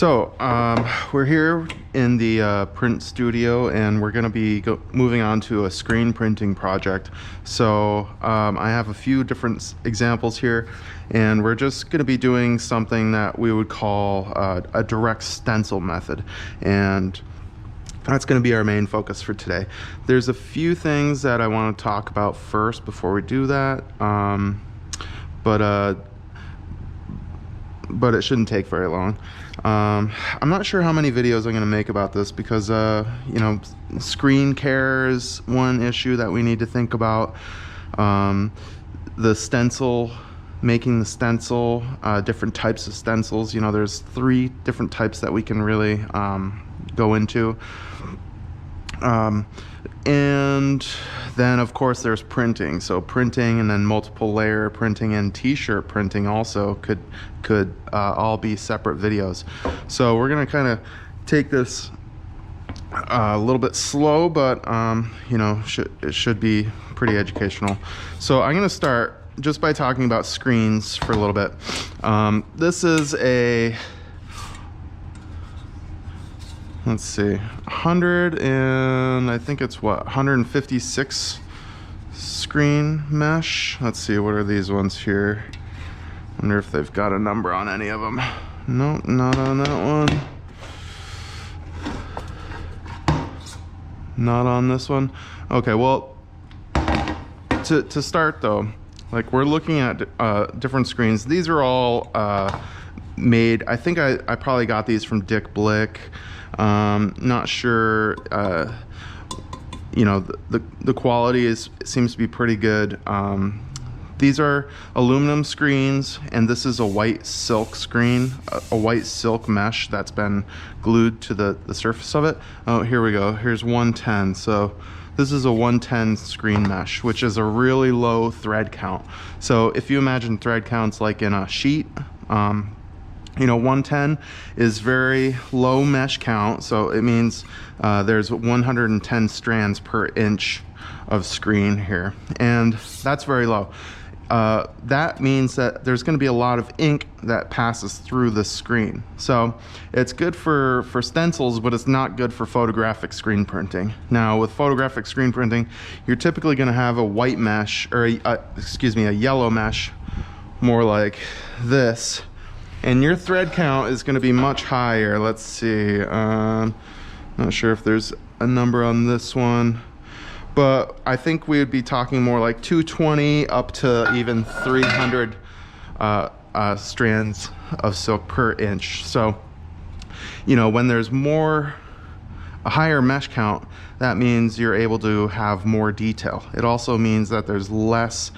So we're here in the print studio, and we're going to be moving on to a screen printing project. So I have a few different examples here, and we're just going to be doing something that we would call a direct stencil method, and that's going to be our main focus for today. There's a few things that I want to talk about first before we do that, but it shouldn't take very long. I'm not sure how many videos I'm going to make about this because, you know, screen care is one issue that we need to think about. The stencil, making the stencil, different types of stencils. You know, there's 3 different types that we can really go into. And then of course there's printing. So printing and then multiple layer printing and t-shirt printing also could all be separate videos. So we're gonna kind of take this a little bit slow, but you know, it should be pretty educational. So I'm gonna start just by talking about screens for a little bit. This is a, let's see, 100 and I think it's what, 156 screen mesh. Let's see, what are these ones here? Wonder if they've got a number on any of them. Nope, not on that one. Not on this one. Okay, well, to start though, like we're looking at different screens. These are all made, I think I probably got these from Dick Blick. Not sure, you know, the quality seems to be pretty good. These are aluminum screens, and this is a white silk screen, a white silk mesh that's been glued to the surface of it. Oh, here we go. Here's 110. So this is a 110 screen mesh, which is a really low thread count. So if you imagine thread counts like in a sheet, you know, 110 is very low mesh count, so it means there's 110 strands per inch of screen here, and that's very low. That means that there's going to be a lot of ink that passes through the screen. So it's good for stencils, but it's not good for photographic screen printing. Now with photographic screen printing, you're typically going to have a white mesh, or a yellow mesh, more like this. And your thread count is going to be much higher. Let's see. Not sure if there's a number on this one, but I think we would be talking more like 220 up to even 300 strands of silk per inch. So, you know, when there's a higher mesh count, that means you're able to have more detail. It also means that there's less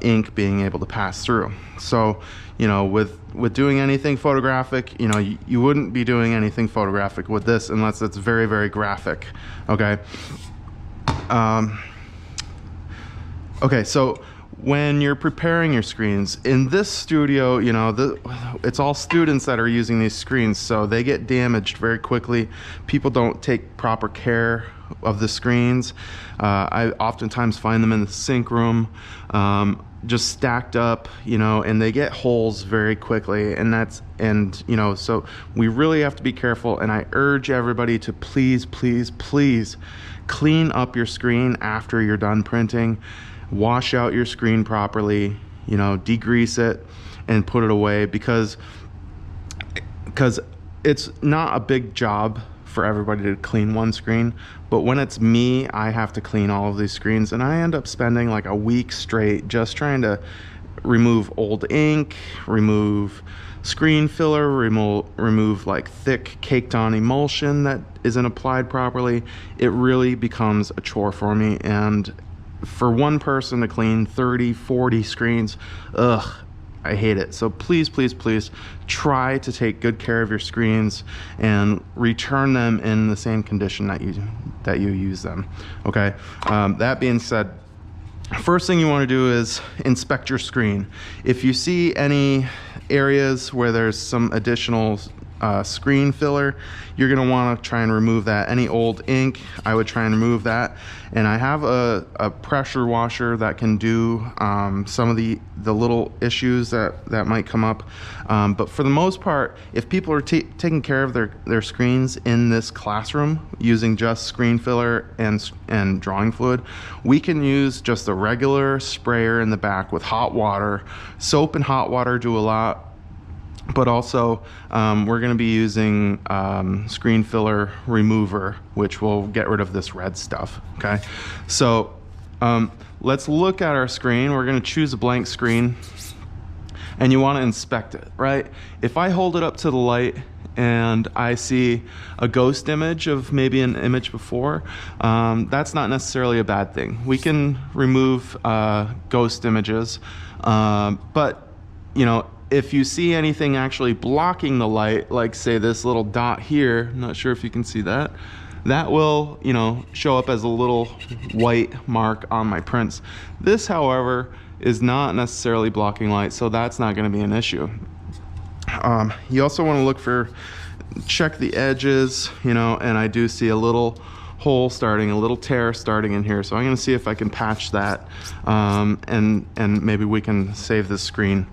ink being able to pass through. So, you know, with doing anything photographic, you know, you wouldn't be doing anything photographic with this unless it's very, very graphic. Okay. Okay, so when you're preparing your screens in this studio, you know, it's all students that are using these screens, so they get damaged very quickly. People don't take proper care of the screens. I oftentimes find them in the sink room, just stacked up, you know, and they get holes very quickly, and you know, so we really have to be careful. And I urge everybody to please clean up your screen after you're done printing. Wash out your screen properly, you know, degrease it and put it away, because it's not a big job for everybody to clean one screen, but when it's me, I have to clean all of these screens, and I end up spending like a week straight just trying to remove old ink, remove screen filler, remove like thick caked on emulsion that isn't applied properly. It really becomes a chore for me, and for one person to clean 30-40 screens, ugh, I hate it. So please try to take good care of your screens and return them in the same condition that you use them. Okay, that being said, first thing you want to do is inspect your screen. If you see any areas where there's some additional screen filler, you're going to want to try and remove that. Any old ink, I would try and remove that. And I have a pressure washer that can do some of the little issues that might come up. But for the most part, if people are taking care of their screens in this classroom using just screen filler and drawing fluid, we can use just a regular sprayer in the back with hot water. Soap and hot water do a lot. But also, we're going to be using screen filler remover, which will get rid of this red stuff, okay? So let's look at our screen. We're going to choose a blank screen, and you want to inspect it, right? If I hold it up to the light and I see a ghost image of maybe an image before, that's not necessarily a bad thing. We can remove ghost images, but, you know, if you see anything actually blocking the light, like say this little dot here, I'm not sure if you can see that, that will, you know, show up as a little white mark on my prints. This, however, is not necessarily blocking light, so that's not going to be an issue. You also want to check the edges, you know, and I do see a little hole starting, a little tear starting in here, so I'm going to see if I can patch that, and maybe we can save this screen.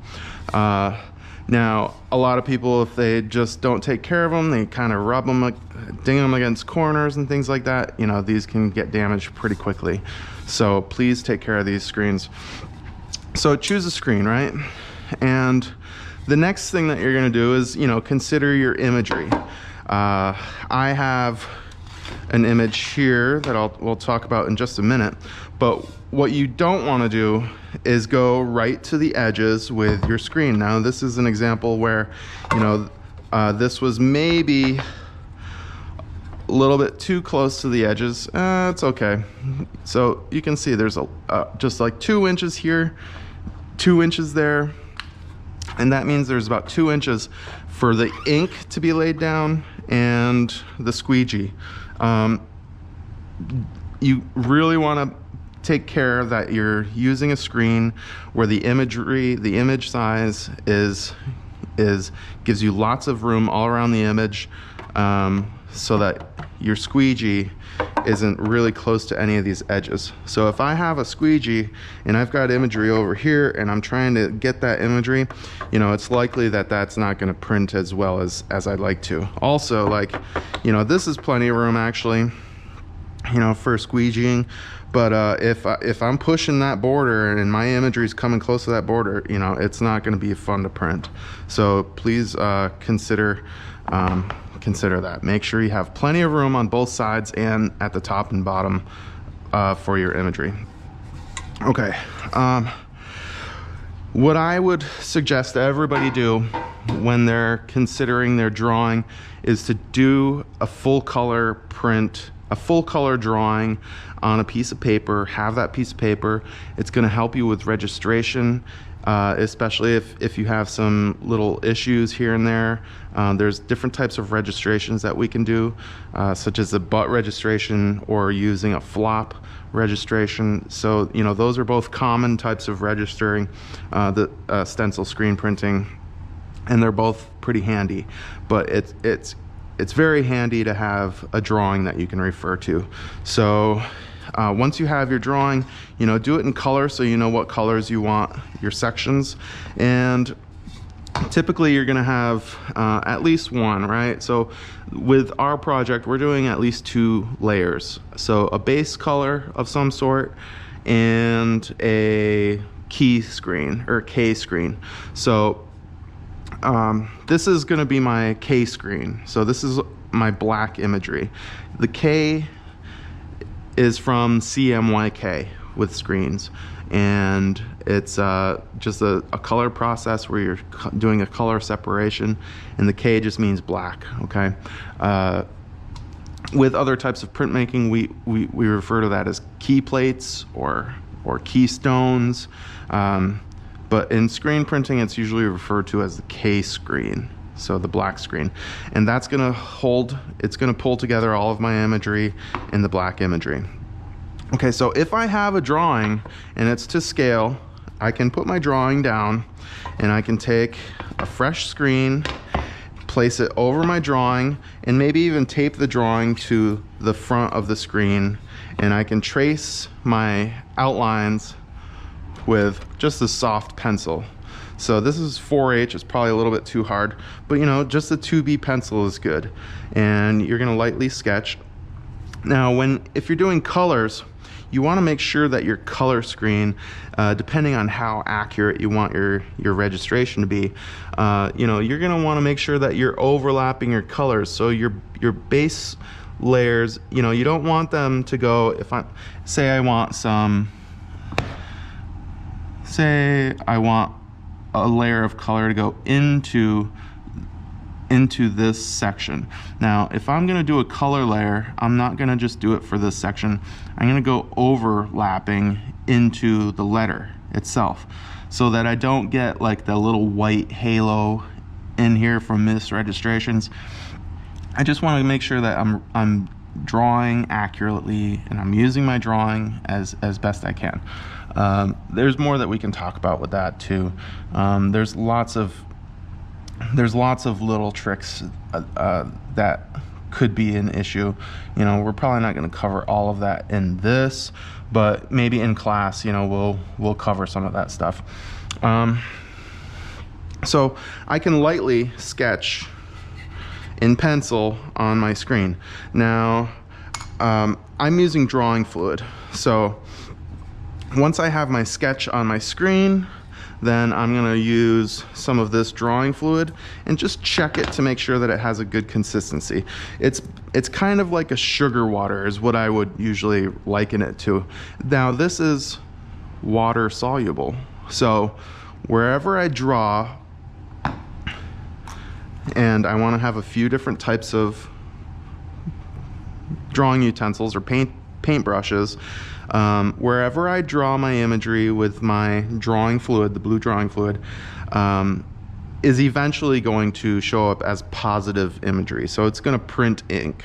Now, a lot of people, if they just don't take care of them, they kind of rub them, ding them against corners and things like that, you know, these can get damaged pretty quickly. So please take care of these screens. So choose a screen, right? And the next thing that you're going to do is, you know, consider your imagery. I have an image here that we'll talk about in just a minute, but what you don't want to do is go right to the edges with your screen. Now, this is an example where, you know, this was maybe a little bit too close to the edges. It's okay. So you can see there's just like 2 inches here, 2 inches there, and that means there's about 2 inches for the ink to be laid down and the squeegee. You really want to take care that you're using a screen where the image size gives you lots of room all around the image, so that your squeegee isn't really close to any of these edges. So if I have a squeegee and I've got imagery over here and I'm trying to get that imagery, you know, it's likely that that's not going to print as well as I'd like to. Also, like, you know, this is plenty of room actually, you know, for squeegeeing. But if I'm pushing that border and my imagery is coming close to that border, you know, it's not going to be fun to print. So please consider that. Make sure you have plenty of room on both sides and at the top and bottom for your imagery. Okay. What I would suggest everybody do when they're considering their drawing is to do a full color print, a full color drawing on a piece of paper. Have that piece of paper. It's going to help you with registration, especially if you have some little issues here and there. There's different types of registrations that we can do, such as a butt registration or using a flop registration. So, you know, those are both common types of registering, the stencil screen printing, and they're both pretty handy. But it's very handy to have a drawing that you can refer to. So once you have your drawing, you know, do it in color so you know what colors you want your sections. And typically you're going to have at least one, right? So with our project, we're doing at least 2 layers. So a base color of some sort and a key screen or K screen. So this is going to be my K screen. So this is my black imagery. The K is from CMYK with screens, and it's just a color process where you're doing a color separation, and the K just means black. Okay. With other types of printmaking, we refer to that as key plates or keystones. But in screen printing, it's usually referred to as the K screen, so the black screen. And that's going to it's going to pull together all of my imagery in the black imagery. Okay, so if I have a drawing and it's to scale, I can put my drawing down and I can take a fresh screen, place it over my drawing, and maybe even tape the drawing to the front of the screen, and I can trace my outlines with just a soft pencil. So this is 4H, it's probably a little bit too hard, but you know, just a 2B pencil is good. And you're gonna lightly sketch. Now, if you're doing colors, you wanna make sure that your color screen, depending on how accurate you want your registration to be, you know, you're gonna wanna make sure that you're overlapping your colors. So your base layers, you know, you don't want them to go, say I want a layer of color to go into this section. Now, if I'm gonna do a color layer, I'm not gonna just do it for this section. I'm gonna go overlapping into the letter itself so that I don't get like the little white halo in here from misregistrations. I just wanna make sure that I'm drawing accurately and I'm using my drawing as best I can. There's more that we can talk about with that too. There's lots of little tricks that could be an issue. You know, we're probably not going to cover all of that in this, but maybe in class, you know, we'll cover some of that stuff. So I can lightly sketch in pencil on my screen. Now, I'm using drawing fluid. So once I have my sketch on my screen, then I'm gonna use some of this drawing fluid and just check it to make sure that it has a good consistency. It's kind of like a sugar water is what I would usually liken it to. Now this is water soluble. So wherever I draw, and I wanna have a few different types of drawing utensils or paint brushes, wherever I draw my imagery with my drawing fluid, the blue drawing fluid, is eventually going to show up as positive imagery. So it's going to print ink.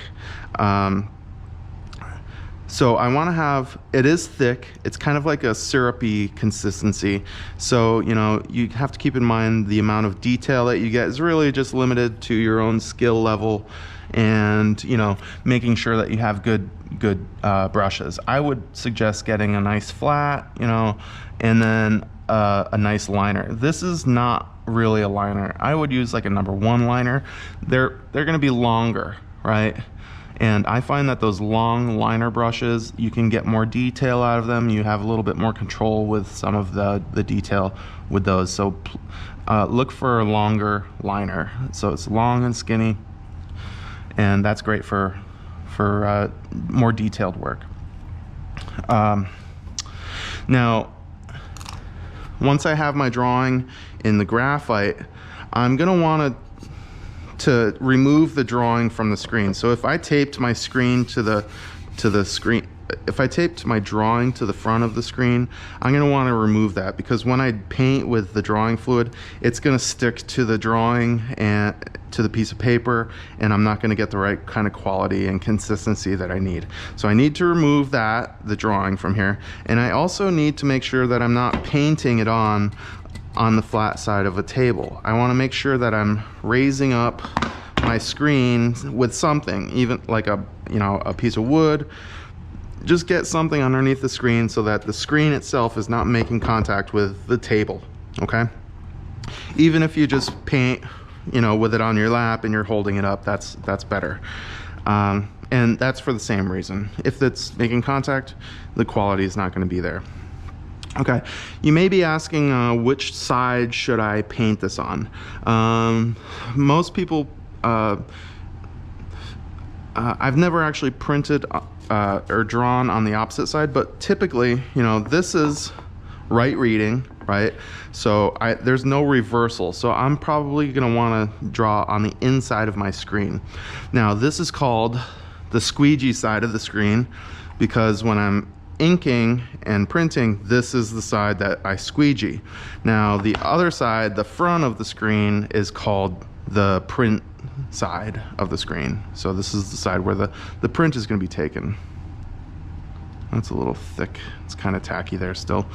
So I want to have, it is thick, it's kind of like a syrupy consistency. So, you know, you have to keep in mind the amount of detail that you get is really just limited to your own skill level and, you know, making sure that you have good brushes. I would suggest getting a nice flat, you know, and then a nice liner. This is not really a liner. I would use like a #1 liner. They're going to be longer, right? And I find that those long liner brushes, you can get more detail out of them. You have a little bit more control with some of the detail with those. So look for a longer liner. So it's long and skinny, and that's great for more detailed work. Now, once I have my drawing in the graphite, I'm gonna want to remove the drawing from the screen. So if I taped my screen to the screen, if I taped my drawing to the front of the screen, I'm gonna wanna remove that, because when I paint with the drawing fluid, it's gonna stick to the drawing and to the piece of paper, and I'm not gonna get the right kind of quality and consistency that I need. So I need to remove the drawing from here. And I also need to make sure that I'm not painting it on the flat side of a table. I wanna make sure that I'm raising up my screen with something, even like a piece of wood. Just get something underneath the screen so that the screen itself is not making contact with the table, okay? Even if you just paint, you know, with it on your lap and you're holding it up, that's better. And that's for the same reason. If it's making contact, the quality is not gonna be there. Okay, you may be asking which side should I paint this on? Most people, I've never actually printed or drawn on the opposite side, but typically, you know, this is right reading, right? So there's no reversal. So I'm probably gonna wanna draw on the inside of my screen. Now, this is called the squeegee side of the screen, because when I'm inking and printing, this is the side that I squeegee. Now, the other side, the front of the screen, is called the print side of the screen. So this is the side where the print is going to be taken. That's a little thick. It's kind of tacky there still.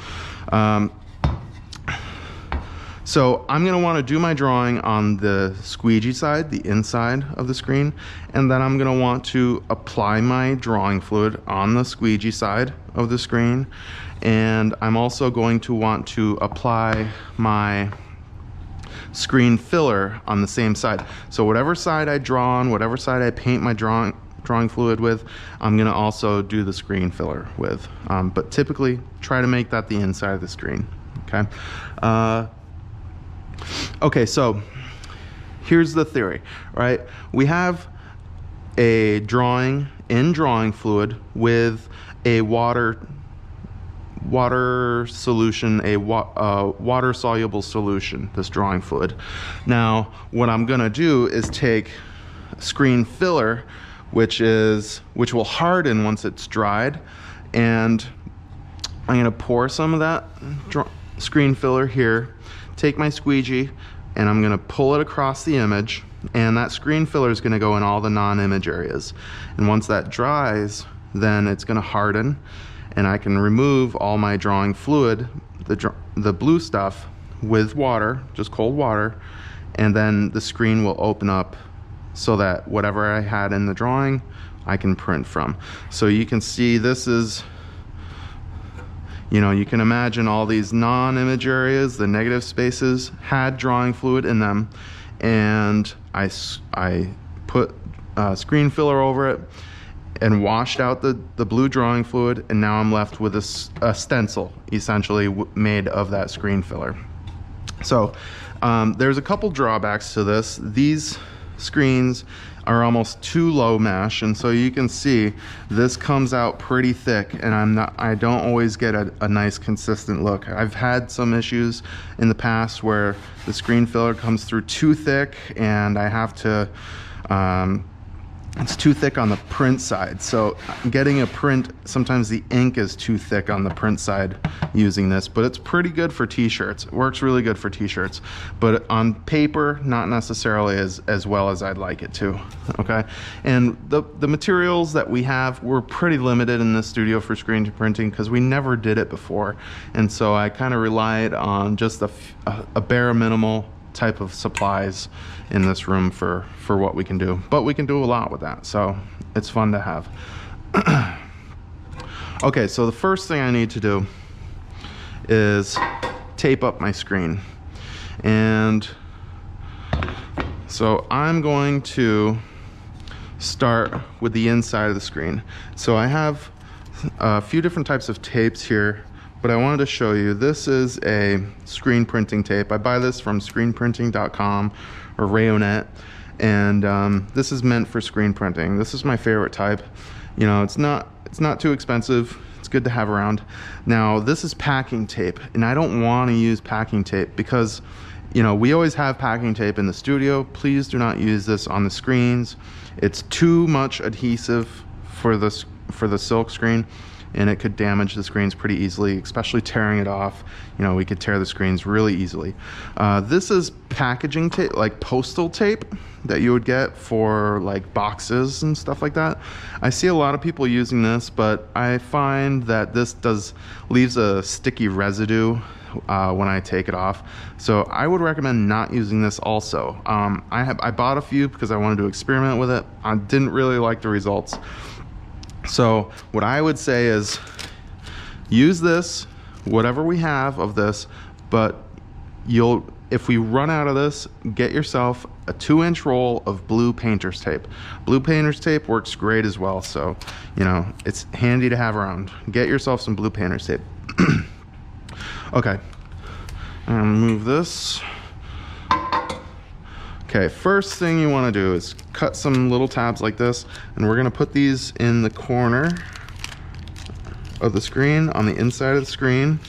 So I'm going to want to do my drawing on the squeegee side, the inside of the screen, and then I'm going to want to apply my drawing fluid on the squeegee side of the screen, and I'm also going to want to apply my screen filler on the same side. So whatever side I draw on, whatever side I paint my drawing fluid with, I'm going to also do the screen filler with, but typically try to make that the inside of the screen. Okay. Okay, so here's the theory, right? We have a drawing in drawing fluid with a water solution, a water soluble solution, this drawing fluid. Now, what I'm gonna do is take screen filler, which will harden once it's dried, and I'm gonna pour some of that screen filler here, take my squeegee, and I'm gonna pull it across the image, and that screen filler is gonna go in all the non-image areas. And once that dries, then it's gonna harden, and I can remove all my drawing fluid, the blue stuff, with water, just cold water, and then the screen will open up so that whatever I had in the drawing, I can print from. So you can see this is, you know, you can imagine all these non-image areas, the negative spaces, had drawing fluid in them, and I put screen filler over it and washed out the blue drawing fluid, and now I'm left with a stencil essentially made of that screen filler. So there's a couple drawbacks to this. These screens are almost too low mesh, and so you can see this comes out pretty thick, and I don't always get a nice consistent look. I've had some issues in the past where the screen filler comes through too thick, and I have to it's too thick on the print side. So getting a print, sometimes the ink is too thick on the print side using this, but it's pretty good for t-shirts. It works really good for t-shirts, but on paper, not necessarily as well as I'd like it to, okay? And the materials that we have, we're pretty limited in this studio for screen printing because we never did it before. And so I kind of relied on just a bare minimal type of supplies in this room for what we can do, but we can do a lot with that, so it's fun to have. Okay, so the first thing I need to do is tape up my screen, and so I'm going to start with the inside of the screen. So I have a few different types of tapes here, but I wanted to show you, this is a screen printing tape. I buy this from screenprinting.com or Rayonet, and this is meant for screen printing. This is my favorite type. You know, it's not too expensive. It's good to have around. Now, this is packing tape, and I don't want to use packing tape because, you know, we always have packing tape in the studio. Please do not use this on the screens. It's too much adhesive for the silk screen, and it could damage the screens pretty easily, especially tearing it off. You know, we could tear the screens really easily. This is packaging tape, like postal tape that you would get for like boxes and stuff like that. I see a lot of people using this, but I find that this leaves a sticky residue when I take it off. So I would recommend not using this also. I bought a few because I wanted to experiment with it. I didn't really like the results. So what I would say is use this, whatever we have of this, but if we run out of this, get yourself a 2-inch roll of blue painter's tape. Blue painter's tape works great as well, so you know, it's handy to have around. Get yourself some blue painter's tape. Okay, I'm gonna move this. Okay, first thing you want to do is cut some little tabs like this, and we're going to put these in the corner of the screen, on the inside of the screen.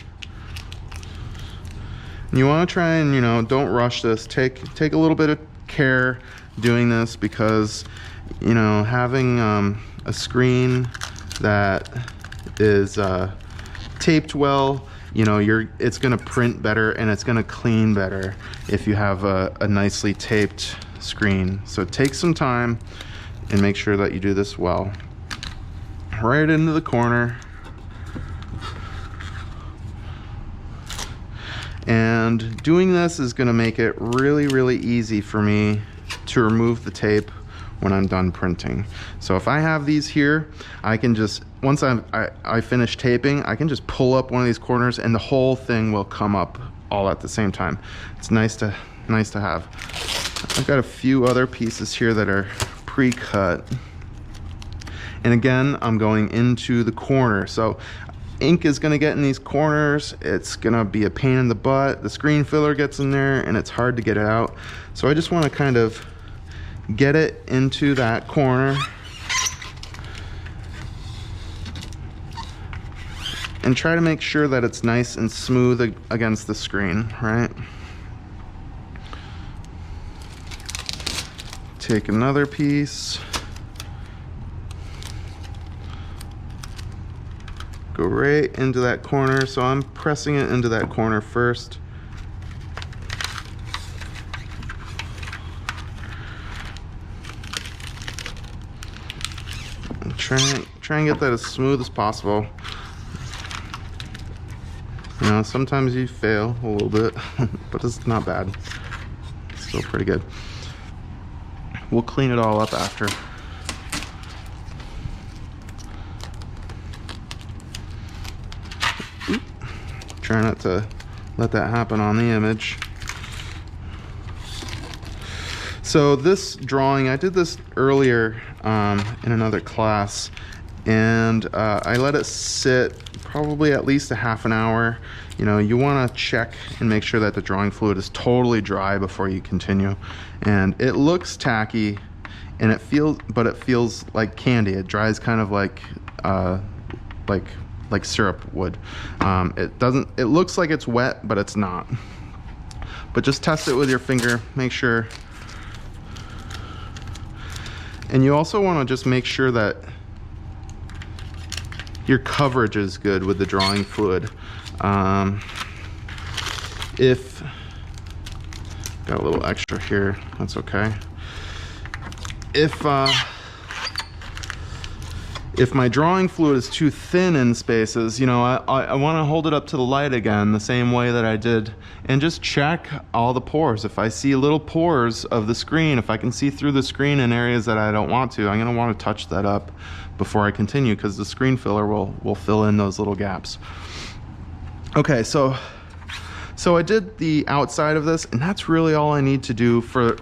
And you want to try and, you know, don't rush this. Take a little bit of care doing this because, you know, having a screen that is taped well, you know, it's going to print better and it's going to clean better if you have a nicely taped screen. So take some time and make sure that you do this well. Right into the corner. And And doing this is going to make it really easy for me to remove the tape when I'm done printing. So if I have these here, I can just, once I finish taping, I can just pull up one of these corners and the whole thing will come up all at the same time. It's nice to have. I've got a few other pieces here that are pre-cut. And again, I'm going into the corner. So ink is gonna get in these corners. It's gonna be a pain in the butt. The screen filler gets in there and it's hard to get it out. So I just wanna kind of get it into that corner and try to make sure that it's nice and smooth against the screen, right? Take another piece, go right into that corner. So I'm pressing it into that corner first. Try and get that as smooth as possible. You know, sometimes you fail a little bit, but it's not bad. It's still pretty good. We'll clean it all up after. Oop. Try not to let that happen on the image. So this drawing, I did this earlier in another class, and I let it sit probably at least a half an hour. You know, you want to check and make sure that the drawing fluid is totally dry before you continue. And it looks tacky, and it feels like candy. It dries kind of like syrup would. It looks like it's wet, but it's not. But just test it with your finger, make sure. And you also want to just make sure that your coverage is good with the drawing fluid. If got a little extra here, that's okay. If my drawing fluid is too thin in spaces, you know, I want to hold it up to the light again the same way that I did, and just check all the pores. If I see little pores of the screen, if I can see through the screen in areas that I don't want to, I'm going to want to touch that up before I continue, because the screen filler will fill in those little gaps. Okay, so I did the outside of this, and that's really all I need to do for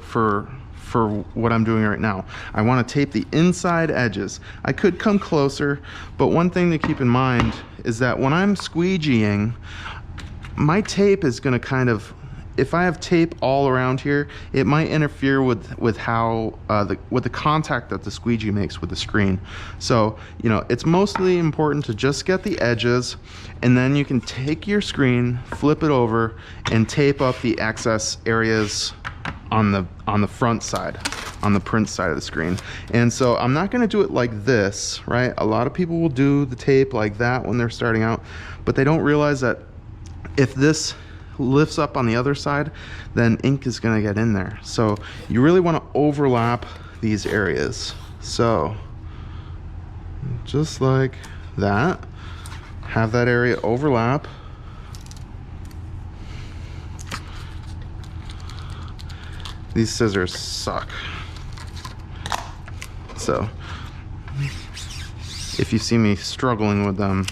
what I'm doing right now. I want to tape the inside edges. I could come closer, but one thing to keep in mind is that when I'm squeegeeing, my tape is going to kind of, if I have tape all around here, it might interfere with how with the contact that the squeegee makes with the screen. So, you know, it's mostly important to just get the edges, and then you can take your screen, flip it over, and tape up the excess areas on the front side, on the print side of the screen. And so I'm not going to do it like this, right? A lot of people will do the tape like that when they're starting out, but they don't realize that if this lifts up on the other side, then ink is going to get in there. So you really want to overlap these areas. So just like that, have that area overlap. These scissors suck. So if you see me struggling with them,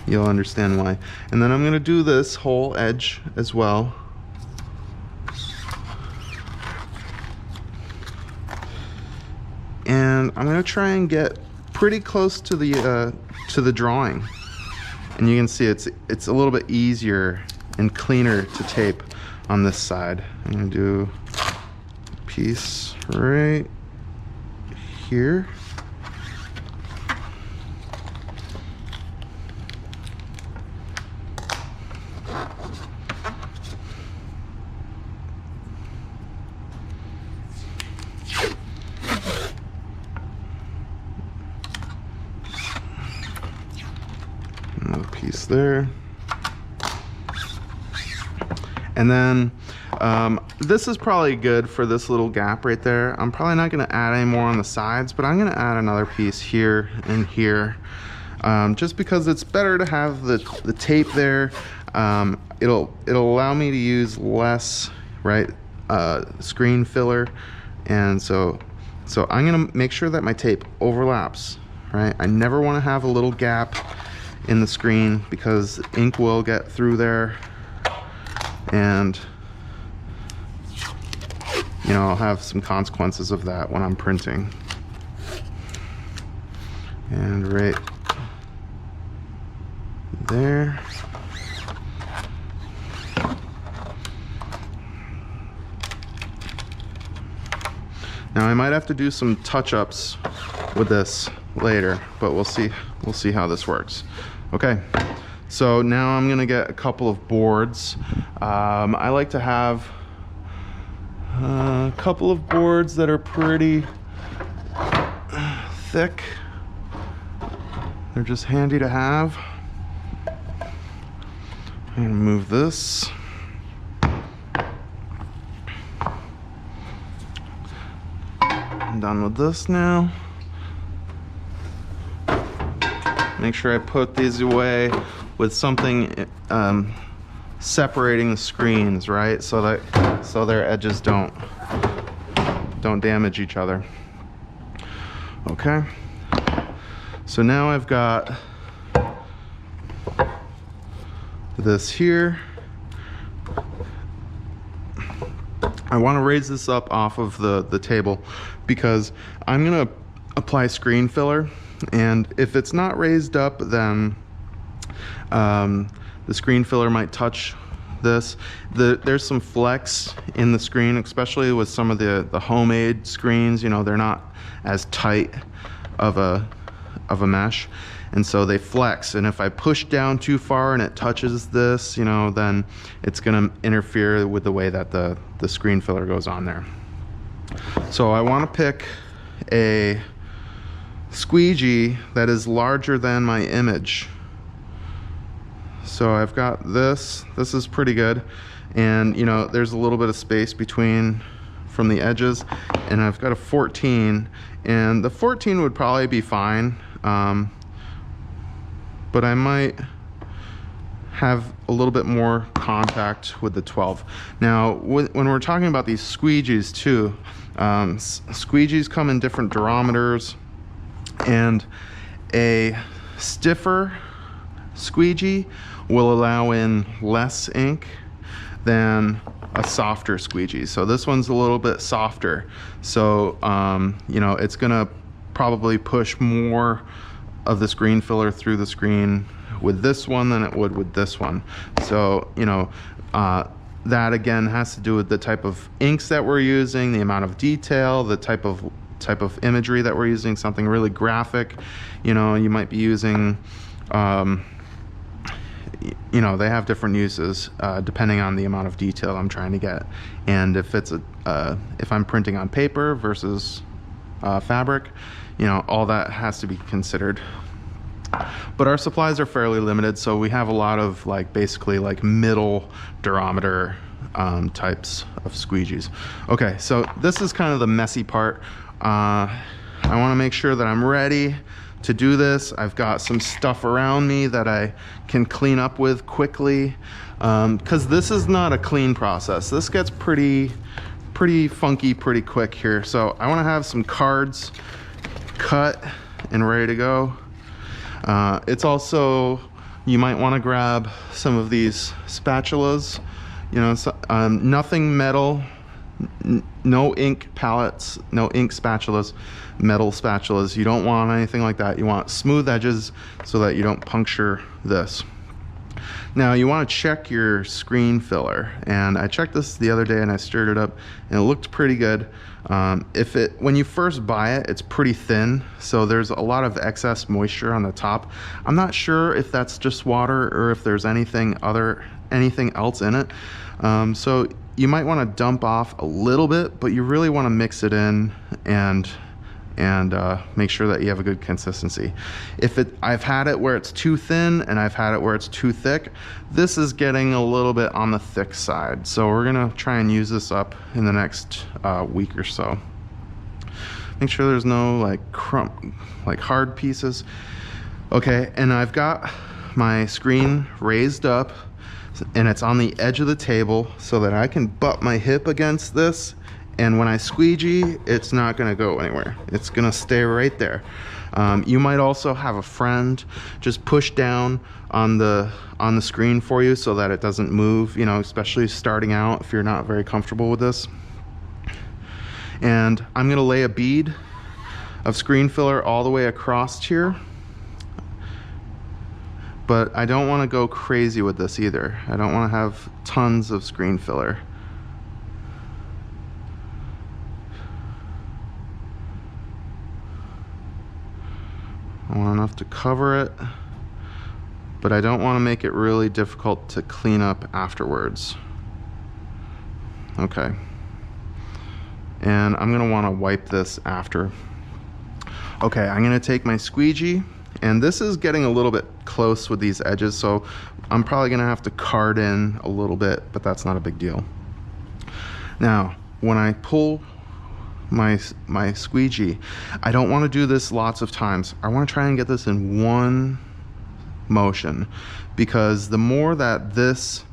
you'll understand why. And then I'm going to do this whole edge as well. And I'm going to try and get pretty close to the drawing. And you can see it's a little bit easier and cleaner to tape on this side. I'm going to do a piece right here. Another piece there. And then this is probably good for this little gap right there. I'm probably not going to add any more on the sides, but I'm going to add another piece here and here. just because it's better to have the tape there. It'll allow me to use less, right, screen filler, and so I'm gonna make sure that my tape overlaps, right? I never want to have a little gap in the screen because ink will get through there, and you know, I'll have some consequences of that when I'm printing. And right there. Now I might have to do some touch-ups with this later, but we'll see how this works. Okay, so now I'm gonna get a couple of boards. I like to have a couple of boards that are pretty thick. They're just handy to have. I'm gonna move this. I'm done with this now. Make sure I put these away with something separating the screens, right? So their edges don't damage each other. Okay. So now I've got this here. I want to raise this up off of the table because I'm going to apply screen filler, and if it's not raised up, then the screen filler might touch this. There's some flex in the screen, especially with some of the homemade screens. You know, they're not as tight of a mesh, and so they flex, and if I push down too far and it touches this, you know, then it's going to interfere with the way that the screen filler goes on there. So I want to pick a squeegee that is larger than my image. So I've got this is pretty good, and you know, there's a little bit of space between from the edges, and I've got a 14, and the 14 would probably be fine, but I might have a little bit more contact with the 12. Now when we're talking about these squeegees too, squeegees come in different durometers, and a stiffer squeegee will allow in less ink than a softer squeegee. So this one's a little bit softer, so you know, it's gonna probably push more of the screen filler through the screen with this one than it would with this one. So you know, that again has to do with the type of inks that we're using, the amount of detail, the type of imagery that we're using. Something really graphic, you know, you might be using you know, they have different uses depending on the amount of detail I'm trying to get, and if it's if I'm printing on paper versus fabric, you know, all that has to be considered. But our supplies are fairly limited, so we have a lot of basically middle durometer types of squeegees. Okay, so this is kind of the messy part. I want to make sure that I'm ready to do this. I've got some stuff around me that I can clean up with quickly, because this is not a clean process. This gets pretty funky pretty quick here. So I want to have some cards cut and ready to go. It's also, you might want to grab some of these spatulas, you know, nothing metal, no ink palettes, no ink spatulas, metal spatulas. You don't want anything like that. You want smooth edges so that you don't puncture this. Now you want to check your screen filler, and I checked this the other day and I stirred it up and it looked pretty good. When you first buy it, it's pretty thin, so there's a lot of excess moisture on the top. I'm not sure if that's just water or if there's anything else in it. So you might want to dump off a little bit, but you really want to mix it in and make sure that you have a good consistency. I've had it where it's too thin and I've had it where it's too thick. This is getting a little bit on the thick side, so we're gonna try and use this up in the next week or so. Make sure there's no hard pieces. Okay, and I've got my screen raised up and it's on the edge of the table so that I can butt my hip against this, and when I squeegee, it's not gonna go anywhere. It's gonna stay right there. You might also have a friend just push down on the screen for you so that it doesn't move, you know, especially starting out if you're not very comfortable with this. And I'm gonna lay a bead of screen filler all the way across here. But I don't want to go crazy with this either. I don't want to have tons of screen filler. I want enough to cover it, but I don't want to make it really difficult to clean up afterwards. Okay. And I'm going to want to wipe this after. Okay, I'm going to take my squeegee. And this is getting a little bit close with these edges, so I'm probably gonna have to card in a little bit, but that's not a big deal. Now, when I pull my squeegee, I don't wanna do this lots of times. I wanna try and get this in one motion, because the more that this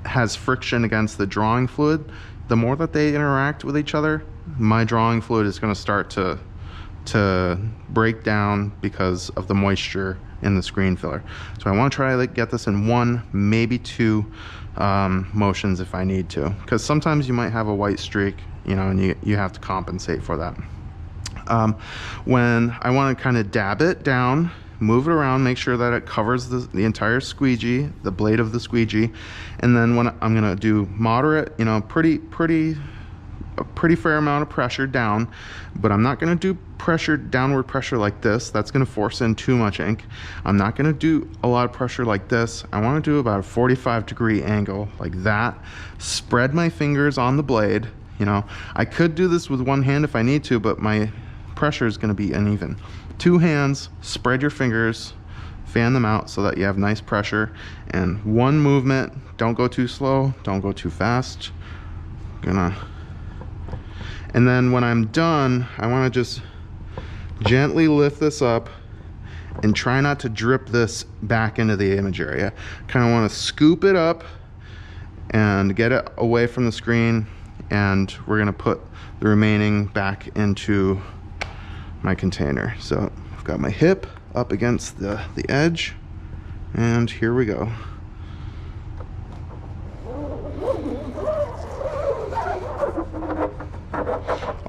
has friction against the drawing fluid, the more that they interact with each other, my drawing fluid is gonna start to break down because of the moisture in the screen filler. So I want to try to get this in one, maybe two motions if I need to, because sometimes you might have a white streak, you know, and you have to compensate for that. When I want to kind of dab it down, move it around, make sure that it covers the entire squeegee, the blade of the squeegee, and then when I'm going to do moderate, you know, a pretty fair amount of pressure down, but I'm not going to do downward pressure like this. That's going to force in too much ink. I'm not going to do a lot of pressure like this. I want to do about a 45-degree angle like that. Spread my fingers on the blade. You know, I could do this with one hand if I need to, but my pressure is going to be uneven. Two hands, spread your fingers, fan them out so that you have nice pressure, and one movement. Don't go too slow, don't go too fast. And then when I'm done, I want to just gently lift this up and try not to drip this back into the image area. Kind of want to scoop it up and get it away from the screen, and we're going to put the remaining back into my container. So I've got my hip up against the edge, and here we go.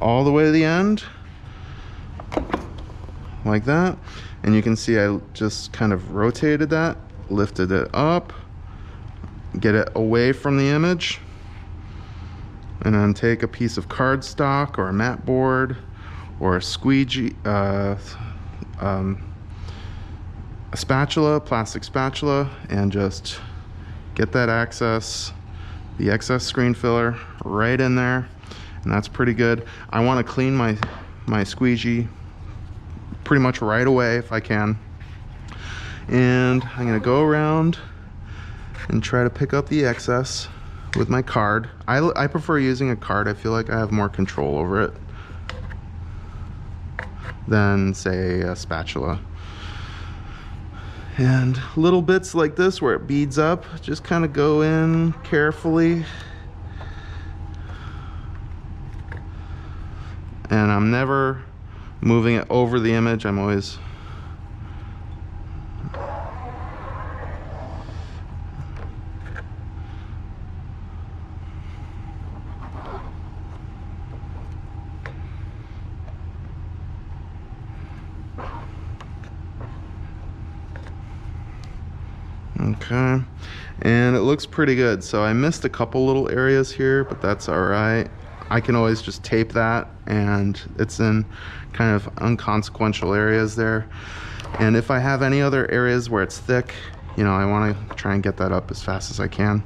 All the way to the end, like that. And you can see I just kind of rotated that, lifted it up, get it away from the image, and then take a piece of cardstock or a mat board or a squeegee, a spatula, plastic spatula, and just get that the excess screen filler right in there. And that's pretty good. I want to clean my squeegee pretty much right away if I can. And I'm going to go around and try to pick up the excess with my card. I prefer using a card. I feel like I have more control over it than, say, a spatula. And little bits like this where it beads up, just kind of go in carefully. And I'm never moving it over the image. I'm always okay. And it looks pretty good. So I missed a couple little areas here, but that's all right. I can always just tape that, and it's in kind of inconsequential areas there. And if I have any other areas where it's thick, you know, I want to try and get that up as fast as I can.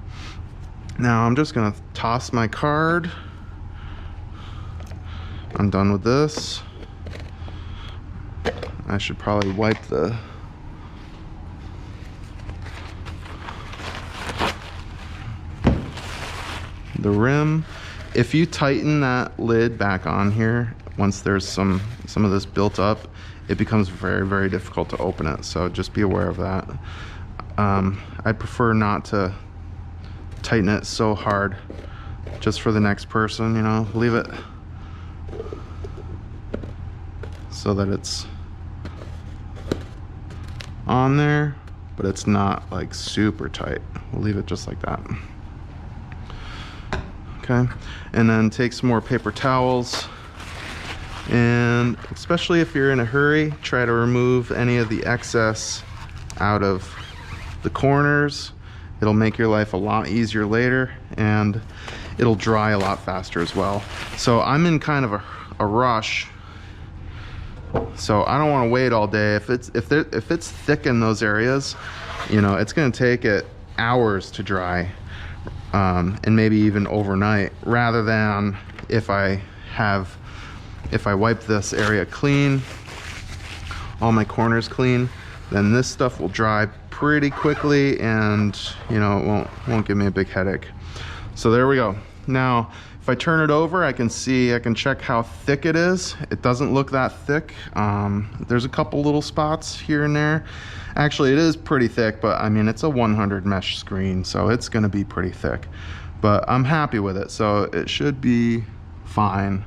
Now I'm just going to toss my card. I'm done with this. I should probably wipe the rim. If you tighten that lid back on here, once there's some of this built up, it becomes very, very difficult to open it. So just be aware of that. I prefer not to tighten it so hard just for the next person, you know, leave it so that it's on there, but it's not like super tight. We'll leave it just like that. Okay, and then take some more paper towels, and especially if you're in a hurry, try to remove any of the excess out of the corners. It'll make your life a lot easier later, and it'll dry a lot faster as well. So I'm in kind of a rush, so I don't want to wait all day. If it's thick in those areas, you know, it's going to take it hours to dry, and maybe even overnight, rather than if I wipe this area clean, all my corners clean, then this stuff will dry pretty quickly, and you know, it won't give me a big headache. So there we go. Now if I turn it over, I can check how thick it is. It doesn't look that thick. There's a couple little spots here and there. Actually, it is pretty thick, but I mean, it's a 100 mesh screen, so it's gonna be pretty thick, but I'm happy with it, so it should be fine.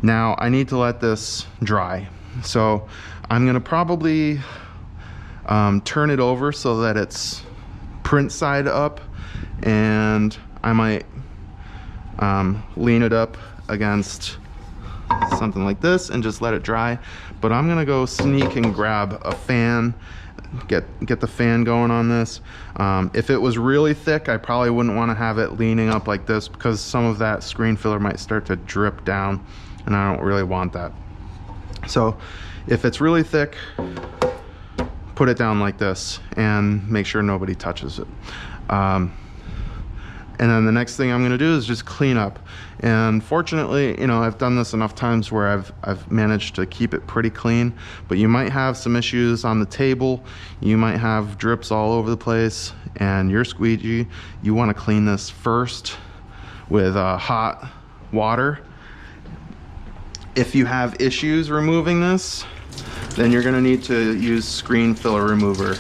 Now I need to let this dry, so I'm gonna probably turn it over so that it's print side up, and I might lean it up against something like this and just let it dry. But I'm gonna go sneak and grab a fan, get the fan going on this. If it was really thick, I probably wouldn't want to have it leaning up like this, because some of that screen filler might start to drip down, and I don't really want that. So if it's really thick, put it down like this and make sure nobody touches it. And then the next thing I'm gonna do is just clean up. And fortunately, you know, I've done this enough times where I've managed to keep it pretty clean, but you might have some issues on the table. You might have drips all over the place, and your squeegee, you wanna clean this first with hot water. If you have issues removing this, then you're gonna need to use screen filler remover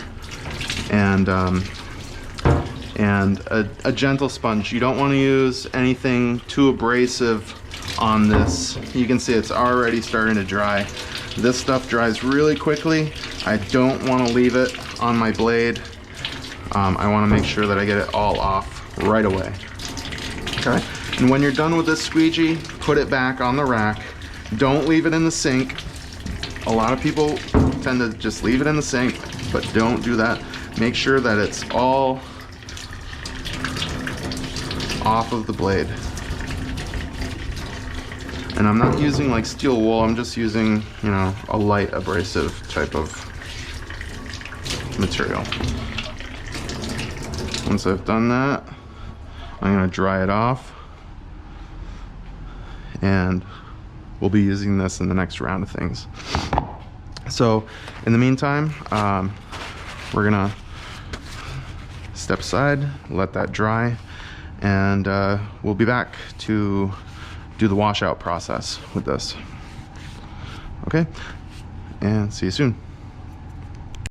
and a gentle sponge. You don't want to use anything too abrasive on this. You can see it's already starting to dry. This stuff dries really quickly. I don't want to leave it on my blade. I want to make sure that I get it all off right away. Okay, and when you're done with this squeegee, put it back on the rack. Don't leave it in the sink. A lot of people tend to just leave it in the sink, but don't do that. Make sure that it's all off of the blade. And I'm not using like steel wool, I'm just using, you know, a light abrasive type of material. Once I've done that, I'm gonna dry it off, and we'll be using this in the next round of things. So in the meantime, we're gonna step aside, let that dry, and we'll be back to do the washout process with this. Okay, and see you soon.